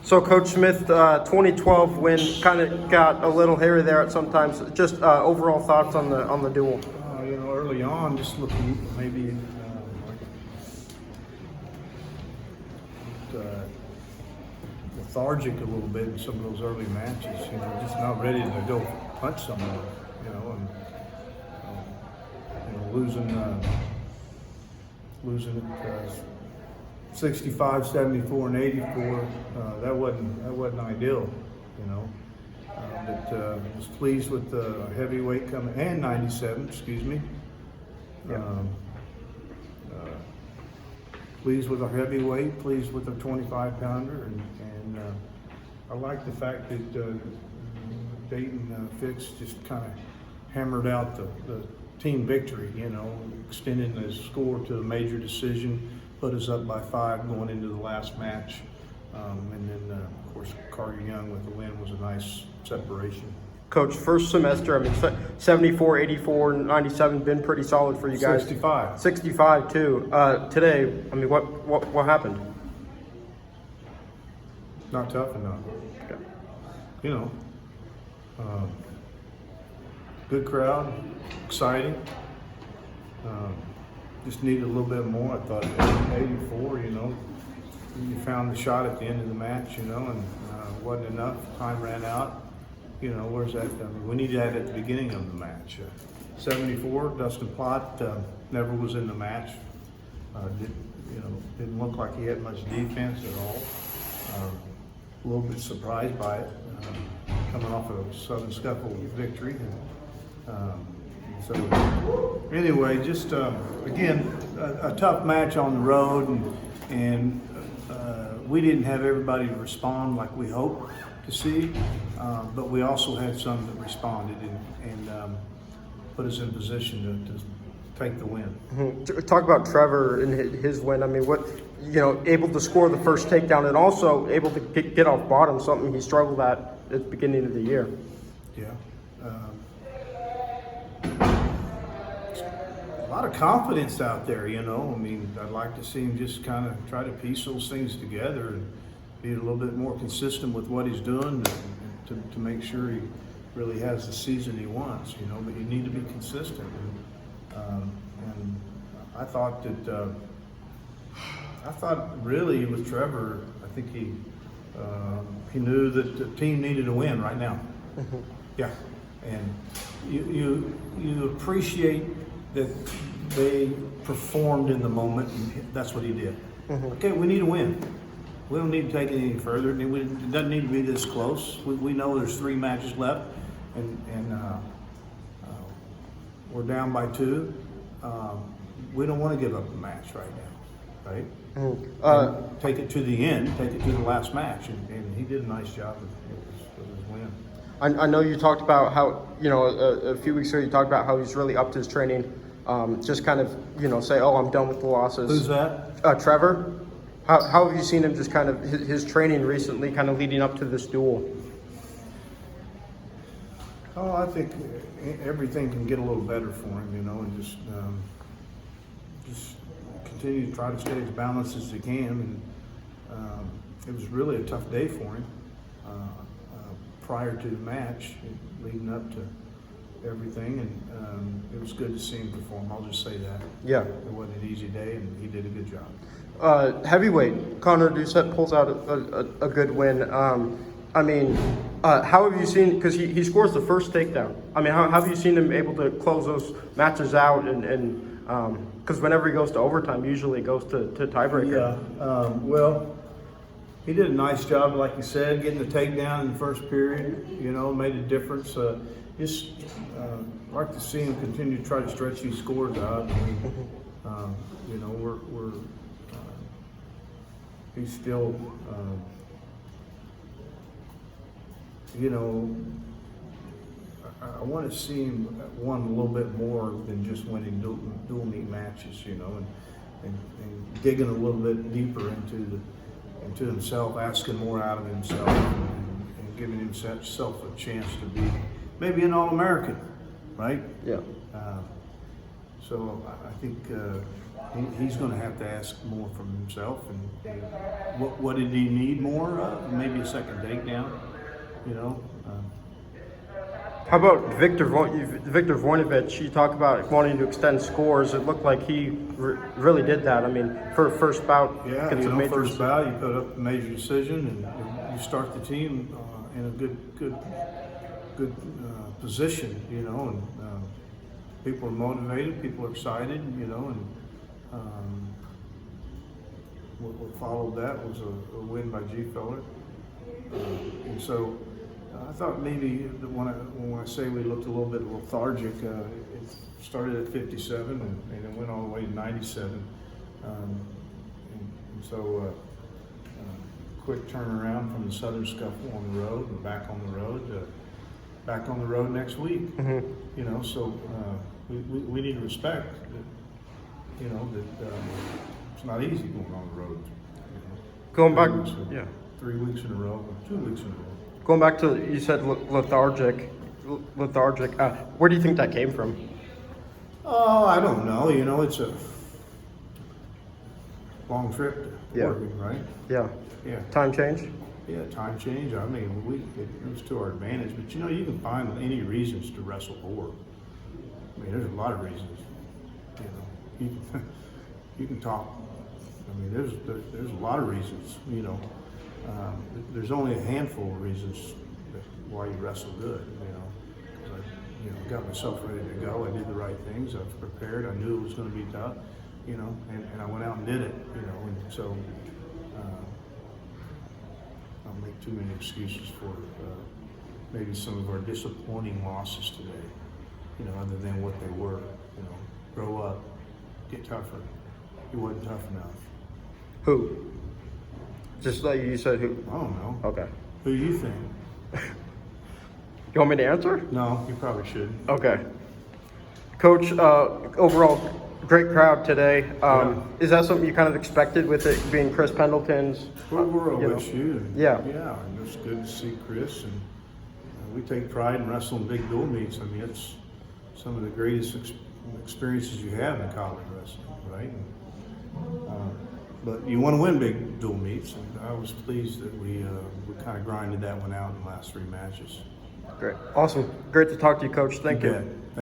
So, Coach Smith, 2012 win kind of got a little hairy there at sometimes. Just overall thoughts on the duel. Early on, just looking maybe lethargic a little bit in some of those early matches. Just not ready to go punch someone. Losing it 65, 74, and 84. That wasn't ideal. But was pleased with the heavyweight coming, and 97. Excuse me. Yeah. Pleased with our heavyweight, pleased with the 25-pounder, and I like the fact that Dayton Fitz just kind of hammered out the team victory, extending the score to a major decision, put us up by 5 going into the last match, and then of course Carter Young with the win was a nice separation. Coach, first semester, 74, 84, 97, been pretty solid for you guys. 65. 65 too. Today, what happened? Not tough enough. Okay. Good crowd, exciting. Just needed a little bit more. I thought 84, you found the shot at the end of the match, and wasn't enough. Time ran out. Where's that? We needed that at the beginning of the match. 74, Dustin Plott never was in the match. Didn't look like he had much defense at all. A little bit surprised by it, coming off of a Southern Scuffle victory. So anyway, just again a tough match on the road, and we didn't have everybody respond like we hoped to see, but we also had some that responded and put us in position to take the win. Mm-hmm. Talk about Trevor and his win. Able to score the first takedown and also able to get off bottom, something he struggled at the beginning of the year. Yeah. A lot of confidence out there, I'd like to see him just kind of try to piece those things together and be a little bit more consistent with what he's doing to make sure he really has the season he wants, but you need to be consistent. And I thought really with Trevor, I think he knew that the team needed a win right now. Mm-hmm. Yeah, and you appreciate that they performed in the moment, and that's what he did. Mm-hmm. Okay, we need a win. We don't need to take it any further. It doesn't need to be this close. We know there's 3 matches left, and we're down by 2. We don't want to give up the match right now, right? Mm-hmm. Take it to the end, take it to the last match, and he did a nice job with his win. I know you talked about how, a few weeks ago you talked about how he's really upped his training. Just kind of, say, oh, I'm done with the losses. Who's that? Trevor. How have you seen him just kind of, his training recently kind of leading up to this duel? Oh, I think everything can get a little better for him, and just continue to try to stay as balanced as he can. And it was really a tough day for him prior to the match, leading up to everything, and it was good to see him perform. I'll just say that. Yeah. It wasn't an easy day, and he did a good job. Heavyweight, Connor Doucette pulls out a good win. How have you seen, because he scores the first takedown. How have you seen him able to close those matches out? And because whenever he goes to overtime, usually it goes to tiebreaker. Yeah, well, he did a nice job, like you said, getting the takedown in the first period, made a difference. Like to see him continue to try to stretch these scores out. He's still, I want to see him won a little bit more than just winning dual meet matches, and digging a little bit deeper into himself, asking more out of himself, and giving himself a chance to be maybe an All-American, right? Yeah. So I think he's going to have to ask more from himself. And what did he need more of? Maybe a second takedown, you know. How about Victor Voinovich? You talk about wanting to extend scores. It looked like he really did that. I mean, for a first bout, Yeah, gets a major first bout, you put up a major decision, and you start the team in a good position, you know, and people are motivated, people are excited, you know, and what followed that was a win by G. Feller, and so I thought maybe when I say we looked a little bit lethargic, it started at 57 and it went all the way to 97. And so quick turnaround from the Southern scuffle on the road and back on the road next week. Mm-hmm. You know, so we need to respect that, you know, that it's not easy going on the road. You know. Going back, 3 weeks in a row, 2 weeks in a row. Going back to, you said lethargic. Where do you think that came from? Oh, I don't know. You know, it's a long trip to Yeah. Oregon, right? Yeah. Yeah. Time change? Yeah, time change. I mean, it was to our advantage. But you know, you can find any reasons to wrestle board. I mean, there's a lot of reasons. You know, you can talk. I mean, there's a lot of reasons. You know, there's only a handful of reasons why you wrestle good. You know, 'cause I got myself ready to go. I did the right things. I was prepared. I knew it was going to be tough. You know, and I went out and did it. You know, and so. I don't make too many excuses for maybe some of our disappointing losses today, you know, other than what they were. You know, grow up, get tougher. He wasn't tough enough. Who? Just like you said, who? I don't know. Okay. Who do you think? You want me to answer? No, you probably shouldn't. Okay. Coach, overall, great crowd today. Is that something you kind of expected with it being Chris Pendleton's? We're you know? OSU. And, Yeah. Yeah, and it's good to see Chris. And we take pride in wrestling big dual meets. I mean, it's some of the greatest experiences you have in college wrestling, right? And, but you want to win big dual meets, and I was pleased that we kind of grinded that one out in the last 3 matches. Great. Awesome. Great to talk to you, Coach. Thank you. bet.